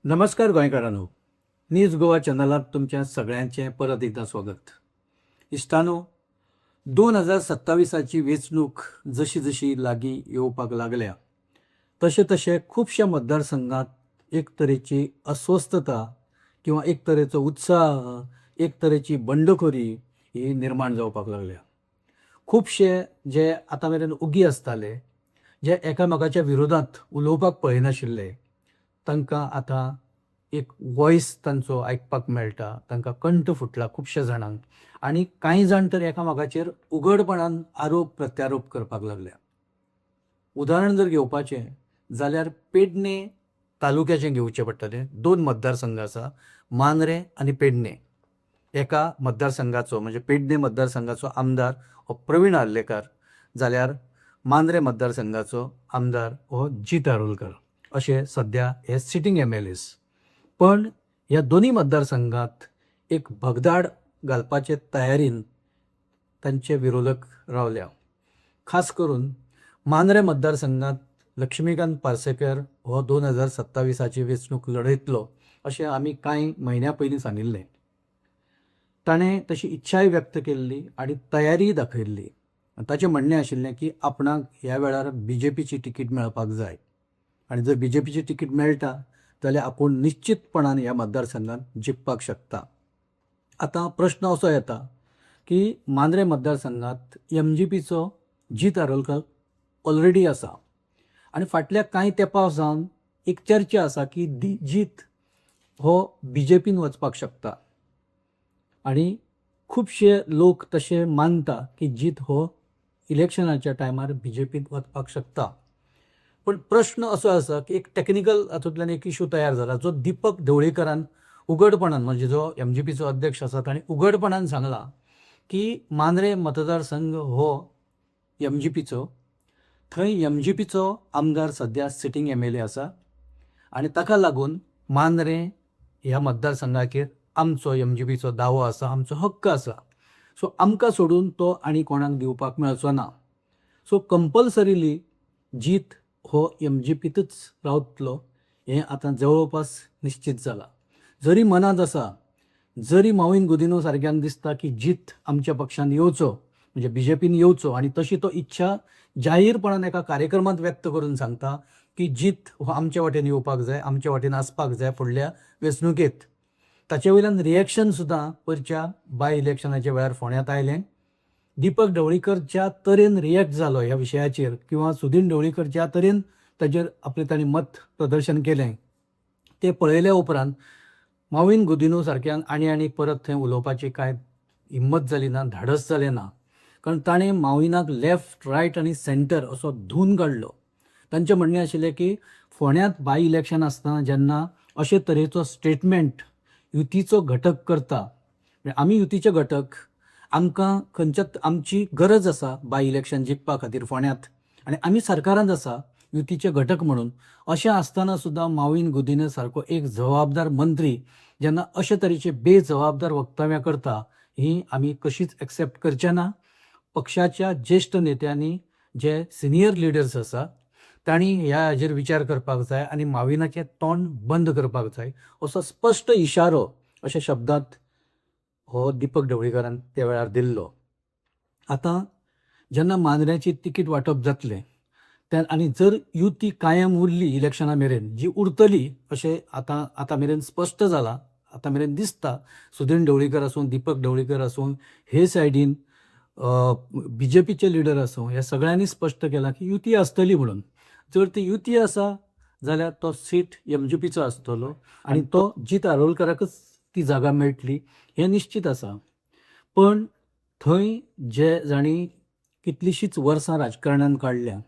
नमस्कार गोंयकारांनो. न्यूज गोवा चॅनलात तुमच्या सगळ्यांचे परत एकदा स्वागत. इश्टानो, 2027ची वेंचणूक जशी जशी लागीं येवपाक लागल्या तशे तशे खुबशा मतदारसंघात एक तरेची अस्वस्थता किंवा एक तरेचो उत्साह, एक तरेची बंडखोरी ही निर्माण जावपाक लागल्या. खुबशे जे आतां मेरेन उगी आसताले, जे एकामेकाच्या विरोधात उलोवपाक पळयनाशिल्ले, तांकां आतां एक वॉयस तांचो आयकपाक मेळटा, तांकां कंठ फुटला खुबश्या जाणांक. आनी कांय जाण तर एकामेकाचेर उघडपणान आरोप प्रत्यारोप करपाक लागल्या. उदाहरण जर घेवपाचें जाल्यार पेडणे तालुक्याचें घेवचें पडटलें. 2 मतदारसंघ आसा, मांद्रे आनी पेडणे. एका मतदारसंघाचो म्हणजे पेडणे मतदारसंघाचो आमदार हो प्रवीण आर्लेकर, जाल्यार मांद्रे मतदारसंघाचो आमदार हो जीत आरोलकर. अशे सद्या हे सिटींग MLAs. पण ह्या दोनी मतदारसंघात एक भगदाड घालपाचे तयारीन तांचे विरोधक रावल्या. खास करून मांद्रे मतदारसंघात लक्ष्मीकांत पार्सेकर हो 2027ची वेंचणूक लढयतलो अशें आमी कांय म्हयन्या पयलीं सांगिल्लें. ताणें तशी इच्छाय व्यक्त केल्ली आनी तयारी दाखयल्ली. ताचें म्हणणें आशिल्लें की आपणाक ह्या वेळार BJPची तिकीट मेळपाक जाय आनी जर BJPची तिकीट मेळटा जाल्यार आपूण निश्चितपणान ह्या मतदारसंघात जिखपाक शकता. आतां प्रश्न असो येता की मांद्रे मतदारसंघात MGPचो जीत आरोलकर ऑलरेडी आसा आनी फाटल्या कांय तेंपा सावन एक चर्चा आसा की जीत हो BJPन वचपाक शकता आनी खुबशे लोक तशे मानता की जीत हो इलेक्शनाच्या टायमार BJPन वचपाक शकता. पण प्रश्न असो आसा की एक टॅक्निकल हातूंतल्यान एक इशू तयार जाला, जो दिपक ढवळीकरान उघडपणान, म्हणजे जो MGPचो अध्यक्ष आसा, ताणें उघडपणान सांगला की मांद्रे मतदारसंघ हो MGPचो, थंय MGPचो आमदार सद्या सिटींग MLA आसा आनी ताका लागून मांद्रे ह्या मतदारसंघाचेर आमचो MGPचो दावो आसा, आमचो हक्क आसा. सो आमकां सोडून तो आनी कोणाक दिवपाक मेळचो ना. सो कंपल्सरिली जीत हो MGPतच रावतलो हें आतां जवळपास निश्चित जालां. जरी मनांत आसा, जरी माविन गुदिनो सारक्यान दिसता की जीत आमच्या पक्षान येवचो, म्हणजे BJPन येवचो, आनी तशी तो इच्छा जाहीरपणान एका कार्यक्रमांत व्यक्त करून सांगता की जीत हो आमच्या वाटेन येवपाक जाय, आमच्या वाटेन आसपाक जाय फुडल्या वेंचणुकेंत. ताचे वयल्यान रिएक्शन सुद्दां परच्या बाय इलेक्शनाच्या वेळार फोंड्यांत आयलें. दिपक ढवळीकर ज्या तरेन रिएक्ट जालो ह्या विशयाचेर, किंवा सुदीन ढवळीकर ज्या तरेन ताचेर आपलें ताणें मत प्रदर्शन केलें, तें पळयल्या उपरांत माविन गुदिनो सारक्यान आनी परत थंय उलोवपाची कांय हिम्मत जाली ना, धाडस जालें ना. कारण ताणें माविनाक लेफ्ट, रायट आनी सेंटर असो धुवन काडलो. तांचें म्हणणें आशिल्लें की फोंड्यांत बाय इलेक्शन आसतना जेन्ना अशे तरेचो स्टेटमेंट युतीचो घटक करता, आमी युतीचे घटक, आमकां खंयच्या आमची गरज आसा बाय इलेक्शन जिखपा खातीर फोंड्यांत, आनी आमी सरकारांत आसा युतीचे घटक म्हणून. अशें आसतना सुद्दां माविन गुदिनो सारको एक जबाबदार मंत्री जेन्ना अशे तरेचे बेजबाबदार वक्तव्यां करता, ही आमी कशीच एक्सेप्ट करचे ना. पक्षाच्या ज्येश्ठ नेत्यांनी, जे सिनियर लिडर्स आसा, तांणी ह्या हाजेर विचार करपाक जाय आनी माविनाचें तोंड बंद करपाक जाय असो स्पश्ट इशारो अशा शब्दांत हो दिपक ढवळीकरान त्या वेळार दिल्लो. आतां जेन्ना मांद्र्याची तिकीट वांटप जातलें आनी जर युती कायम उरली इलेक्शना मेरेन, जी उरतली अशें आतां मेरेन स्पश्ट जालां, आतां मेरेन दिसता. सुदीन ढवळीकर आसूं, दिपक ढवळीकर आसूं, हे सायडीन BJPचे लिडर आसूं, ह्या सगळ्यांनी स्पश्ट केलां की युती आसतली म्हणून. जर ती युती आसा जाल्यार तो सीट MGPचो आसतलो आनी तो जीत आरोलकराकच ती जागा मेळटली हें निश्चित आसा. पण थंय जे जाणी कितलींशींच वर्सां राजकारणांत काडल्या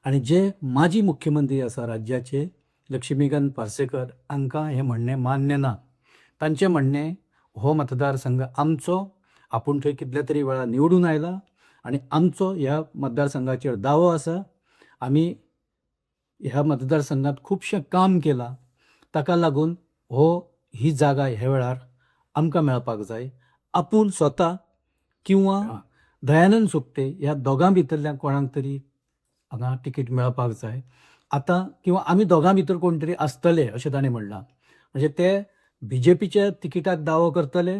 आनी जे माजी मुख्यमंत्री आसा राज्याचे, लक्ष्मीकांत पार्सेकर, हांकां हें म्हणणें मान्य ना. तांचें म्हणणें, हो मतदारसंघ आमचो, आपूण थंय कितल्या तरी वेळा निवडून आयला आनी आमचो ह्या मतदारसंघाचेर दावो आसा. आमी ह्या मतदारसंघात खुबशें काम केलां, ताका लागून ही जागा ह्या वेळार आमकां मेळपाक जाय. आपूण स्वता किंवा दयानंद सोपटे ह्या दोगां भितरल्या कोणाक तरी हांगा तिकीट मेळपाक जाय. आतां किंवा आमी दोगां भितर कोण तरी आसतले अशें ताणें म्हणलां. म्हणजे ते BJPच्या तिकिटाक दावो करतले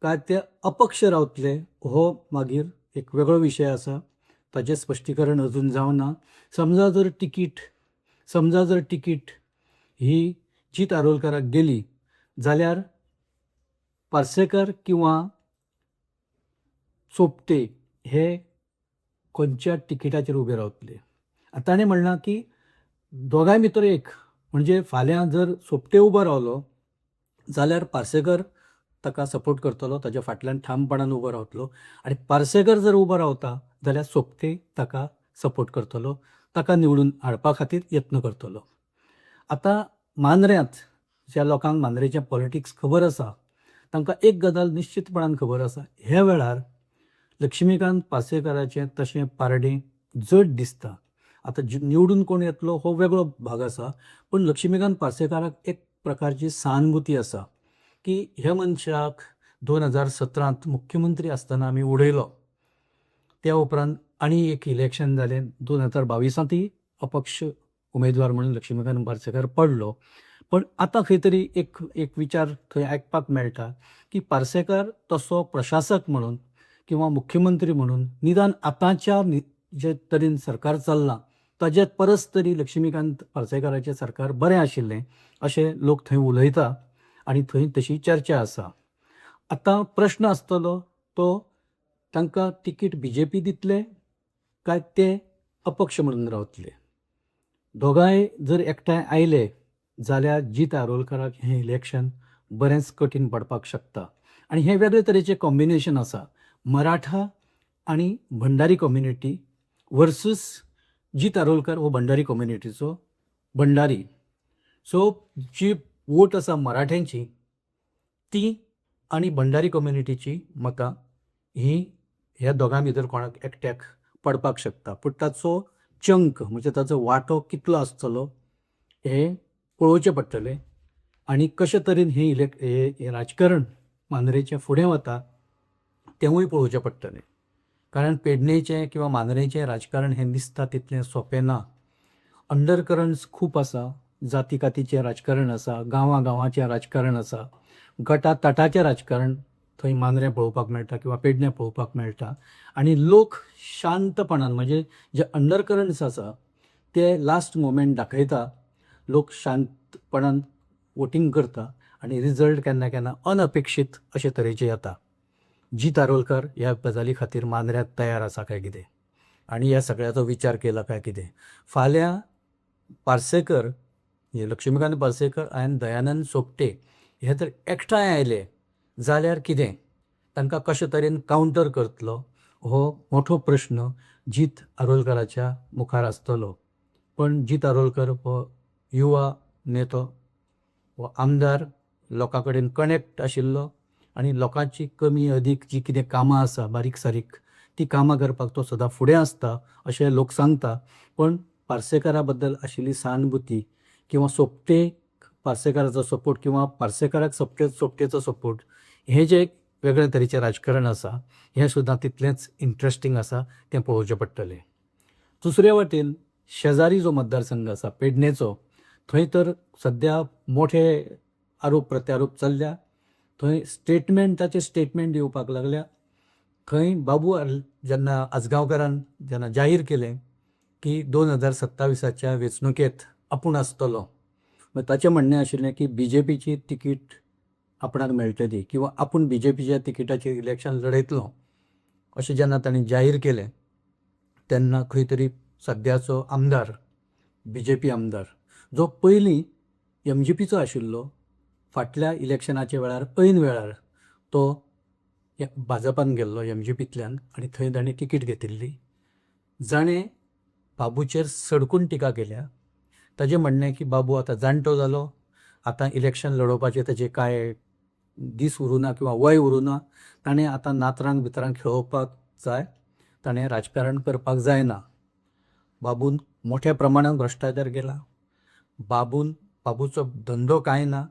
काय ते अपक्ष रावतले हो मागीर एक वेगळो विशय आसा. ताचें स्पश्टीकरण अजून जावना. समजा जर तिकीट ही जीत आरोलकराक गेली जाल्यार पार्सेकर किंवा सोपटे हे खंयच्या तिकिटाचेर उबे रावतले. ताणें म्हणलां की दोगांय भितर एक, म्हणजे फाल्यां जर सोपटे उबो रावलो जाल्यार पार्सेकर ताका सपोर्ट करतलो, ताच्या फाटल्यान ठामपणान उबो रावतलो. आनी पार्सेकर जर उबो रावता जाल्यार सोपटे ताका सपोर्ट करतलो, ताका निवडून हाडपा खातीर यत्न करतलो. आतां मांद्र्यांत ज्या लोकांक मांद्रेचें पॉलिटिक्स खबर आसा तांकां एक गजाल निश्चितपणान खबर आसा, ह्या वेळार लक्ष्मीकांत पार्सेकराचें तशें पारडें जड दिसता. आतां निवडून कोण येतलो हो वेगळो भाग आसा, पूण लक्ष्मीकांत पार्सेकाराक एक प्रकारची सहानुभुती आसा की ह्या मनशाक 2017 मुख्यमंत्री आसतना आमी उडयलो. त्या उपरांत आनी एक इलेक्शन जालें 2022 अपक्ष उमेदवार म्हणून लक्ष्मीकांत पार्सेकर पडलो. पण आतां खंय तरी एक विचार थंय आयकपाक मेळटा की पार्सेकर तसो प्रशासक म्हणून किंवा मुख्यमंत्री म्हणून निदान आतांच्या जे तरेन सरकार चल्लां ताचे परस तरी लक्ष्मीकांत पार्सेकराचें सरकार बरें आशिल्लें अशें लोक थंय उलयता आनी थंय तशी चर्चा आसा. आतां प्रश्न आसतलो तो तांकां तिकीट BJP दितले काय ते अपक्ष म्हणून रावतले. दोगांय जर एकठांय आयले जाल्यार जीत आरोलकराक हें इलेक्शन बरेंच कठीण पडपाक शकता. आनी हें वेगळे तरेचें कॉम्बिनेशन आसा. मराठा आनी भंडारी कम्युनिटी वर्सूस जीत आरोलकर हो भंडारी कम्युनिटीचो भंडारी. सो जी वोट आसा मराठ्यांची ती आनी भंडारी कम्युनिटीची मतां ही ह्या दोगां भितर कोणाक एकट्याक पडपाक शकता. पूण ताचो चंक म्हणजे ताचो वांटो कितलो आसतलो हें पळोवचें पडटलें. आनी कशे तरेन हें राजकारण मांद्रेचें फुडें वता तेंवूय पळोवचें पडटलें. कारण पेडणेचें किंवा मांद्रेचें राजकारण हें दिसता तितलें सोंपें ना. अंडरकरंट्स खूब आसा. जाती कातीचें राजकारण आसा, गांवांचें राजकारण आसा, गटा तटाचें राजकारण थंय मांद्रें पळोवपाक मेळटा किंवा पेडणें पळोवपाक मेळटा. आनी लोक शांतपणान म्हणजे जे अंडरकरंट्स आसा ते लास्ट मोमेंट दाखयता. लोक शांतपणान वोटींग करता आनी रिजल्ट केन्ना केन्ना अनअपेक्षीत अशे तरेचे येता. जीत आरोलकर ह्या गजाली खातीर मांद्र्यांत तयार आसा काय कितें आनी ह्या सगळ्याचो विचार केला काय कितें. फाल्यां पार्सेकर लक्ष्मीकांत पार्सेकर आनी दयानंद सोपटे हे तर एकठांय आयले जाल्यार कितें, तांकां कशे तरेन कावंटर करतलो हो मोठो प्रश्न जीत आरोलकराच्या मुखार आसतलो. पण जीत आरोलकर हो युवा नेतो, हो आमदार, लोकां कडेन कनेक्ट आशिल्लो आनी लोकांची कमी अदीक जी कितें कामां आसा बारीक सारीक ती कामां करपाक तो सदां फुडें आसता अशें लोक सांगता. पण पार्सेकरा बद्दल आशिल्ली सहानुभुती किंवा सोपटेक पार्सेकराचो सपोर्ट किंवा पार्सेकराक सोपटेचो सपोर्ट हें जें वेगळे तरेचें राजकारण आसा हें सुद्दां तितलेंच इंट्रस्टींग आसा, तें पळोवचें पडटलें. दुसरे वटेन शेजारी जो मतदारसंघ आसा पेडणेचो, थंय तर सद्या मोठे आरोप प्रत्यारोप चल्ल्या. थंय स्टेटमेंटाचेर स्टेटमेंट येवपाक लागल्या. थंय बाबू जेन्ना आजगांवकारान जेन्ना जाहीर केलें की 2027च्या वेंचणुकेंत आपूण आसतलो, ताचें म्हणणें आशिल्लें की BJPची तिकीट आपणाक मेळटली किंवा आपूण BJPच्या तिकिटाचेर इलेक्शन लडयतलो अशें जेन्ना ताणें जाहीर केलें तेन्ना खंय तरी सद्याचो आमदार BJP आमदार जो पयलीं MGPचो आशिल्लो, फाटल्या इलेक्शनाच्या वेळार ऐन वेळार तो भाजपान गेल्लो MGPंतल्यान आनी थंय ताणें तिकीट घेतिल्ली. जाणें बाबूचेर सडकून टिका केल्या. ताचें म्हणणें की बाबू आतां जाणटो जालो, आतां इलेक्शन लडोवपाचें ताचें कांय दीस उरूना किंवा वय उरूना. ताणें आतां नातरांक भितरांक खेळोवपाक जाय, ताणें राजकारण करपाक जायना. बाबून मोठ्या प्रमाणांत भ्रश्टाचार केला. बाबूचो धंदो कांय ना.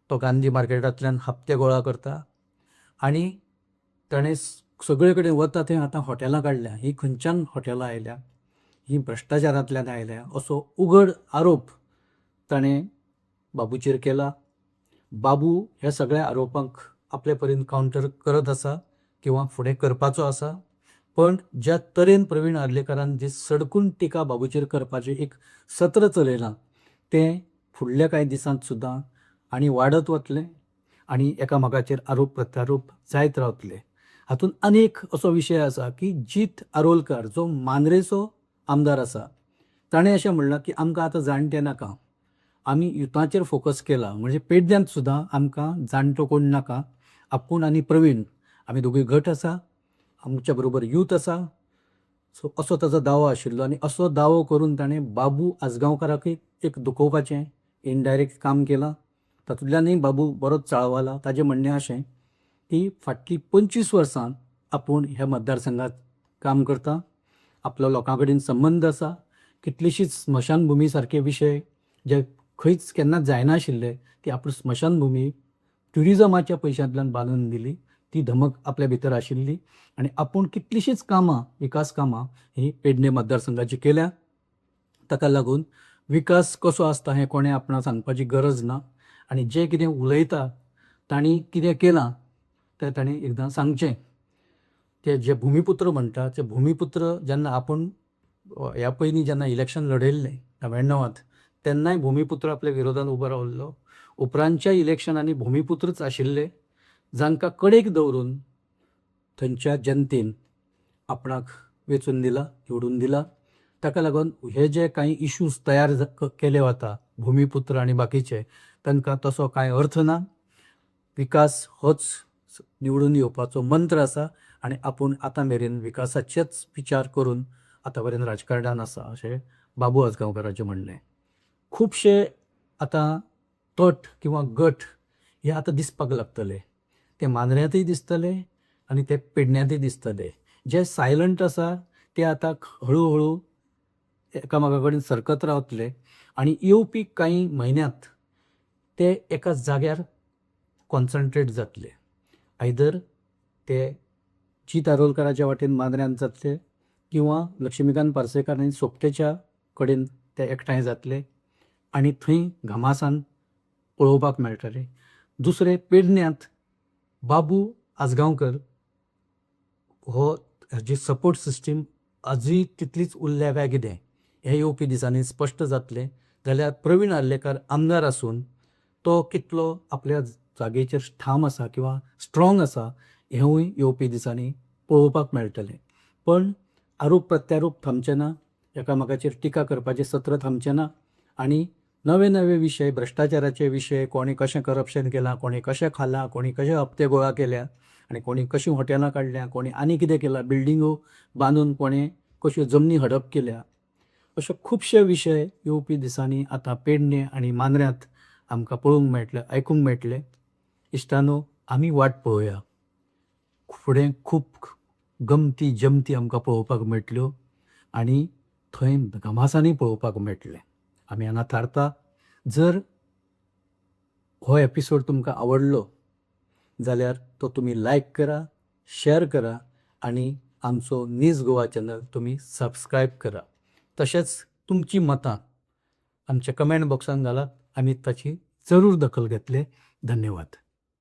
तो गांधी मार्केटांतल्यान हप्ते गोळा करता आनी ताणें सगळे कडेन वता थंय आतां हॉटेलां काडल्या. ही खंयच्यान हॉटेलां आयल्या, ही भ्रश्टाचारांतल्यान आयल्या असो उघड आरोप ताणें बाबूचेर केला. बाबू ह्या सगळ्या आरोपांक आपले पर्यंत कावंटर करत आसा किंवा फुडें करपाचो आसा. पण ज्या तरेन प्रवीण आर्लेकरान जी सडकून टिका बाबूचेर करपाचें एक सत्र चलयलां तें फुडल्या कांय दिसांत सुद्दां आनी वाडत वतलें आनी एकामेकाचेर आरोप प्रत्यारोप जायत रावतले. हातूंत आनीक असो विशय आसा की जीत आरोलकार जो मांद्रेचो आमदार आसा ताणें अशें म्हणलां की आमकां आतां जाणटे नाका, आमी युथाचेर फोकस केला, म्हणजे पेडण्यांत सुद्दां आमकां जाणटो कोण नाका, आपूण आनी प्रवीण आमी दोगूय गट आसा, आमच्या बरोबर यूथ आसा. सो असो ताजो दावो आशिल्लो आनी असो दावो करून ताणें बाबू आजगांवकाराकय एक दुखोवपाचें इनडायरेक्ट काम केलां. तातूंतल्यानय बाबू बरोच चाळवाला. ताजें म्हणणें अशें की फाटलीं 25 वर्सां आपूण ह्या मतदारसंघात काम करता, आपलो लोकां कडेन संबंद आसा. कितलीशींच स्मशानभुमी सारके विशय जे खंयच केन्नाच जायनाशिल्ले ती आपूण स्मशानभुमी ट्युरिजमाच्या पयशांतल्यान बांदून दिली. ती धमक आपल्या भितर आशिल्ली आनी आपूण कितलींशींच कामां विकास कामां ही पेडणे मतदारसंघाची केल्या. ताका लागून विकास कसो आसता हें कोणें आपणाक सांगपाची गरज ना आनी जें कितें उलयता तांणी कितें केलां तें तांणी एकदां सांगचें. ते जे भुमिपुत्र म्हणटा ते भुमिपुत्र जेन्ना आपूण ह्या पयलीं जेन्ना इलेक्शन लडयल्लें 99त तेन्नाय भुमिपुत्र आपल्या विरोधान उबो रावल्लो. उपरांतच्या इलेक्शनांनी भुमिपुत्रच आशिल्ले जांकां कडेक दवरून थंयच्या जनतेन आपणाक वेंचून दिला, निवडून दिला. ताका लागून हे जे कांय इश्यूज तयार केले वता भुमिपुत्र आनी बाकीचे तांकां तसो कांय अर्थ ना. विकास होच निवडून येवपाचो मंत्र आसा आनी आपूण आतां मेरेन विकासाचेच विचार करून आतां मेरेन राजकारणांत आसा अशें बाबू आजगांवकाराचें म्हणणें. खुबशे आतां तट किंवा गट हे आतां दिसपाक लागतले. ते मांद्र्यांतय दिसतले आनी ते पेडण्यांतय दिसतले. जे सायलंट आसा ते आतां हळू हळू एकामेका कडेन सरकत रावतले आनी येवपी कांय म्हयन्यांत ते एका जाग्यार कॉन्सन्ट्रेट जातले. आयदर ते जीत आरोलकाराच्या वाटेन मांद्र्यांत जातले किंवा लक्ष्मीकांत पार्सेकार आनी सोपटेच्या कडेन ते एकठांय जातले आनी थंय घमासान पळोवपाक मेळटले. दुसरे पेडण्यांत बाबू आजगांवकर हो हाजी सपोर्ट सिस्टम आजूय तितलीच उरल्या काय कितें हें येवपी दिसांनी स्पश्ट जातलें. जाल्यार प्रवीण आर्लेकर आमदार आसून तो कितलो आपल्या जागेचेर ठाम आसा किंवा स्ट्रॉंग आसा हेंवूय येवपी दिसांनी पळोवपाक मेळटलें. पण आरोप प्रत्यारोप थांबचे ना, एकामेकाचेर टिका करपाचें सत्र थांबचें ना आनी नवे नवे विशय भ्रश्टाचाराचे विशय, कोणी कशें करप्शन केलां, कोणी कशें खालां, कोणी कशे हप्ते गोळा केल्या आनी कोणी कशीं हॉटेलां काडल्या, कोणी आनी कितें केलां, बिल्डिंगो बांदून कोणें कश्यो जमनी हडप केल्या, अशे खुबशे विशय येवपी दिसांनी आतां पेडणे आनी मांद्र्यांत आमकां पळोवंक मेळटले, आयकूंक मेळटले. इश्टानो, आमी वाट पळोवया. फुडें खूब गमती जमती आमकां पळोवपाक मेळटल्यो आनी थंय घमासांनी पळोवपाक मेळटलें. आमी हांगा थारता. जर हो एपिसोड तुमकां आवडलो जाल्यार तो तुमी लायक करा, शेअर करा आनी आमचो न्यूज गोवा चॅनल तुमी सबस्क्रायब करा. तशेंच तुमची मतां आमच्या कमेंट बॉक्सान घालात. आमी ताची जरूर दखल घेतले. धन्यवाद.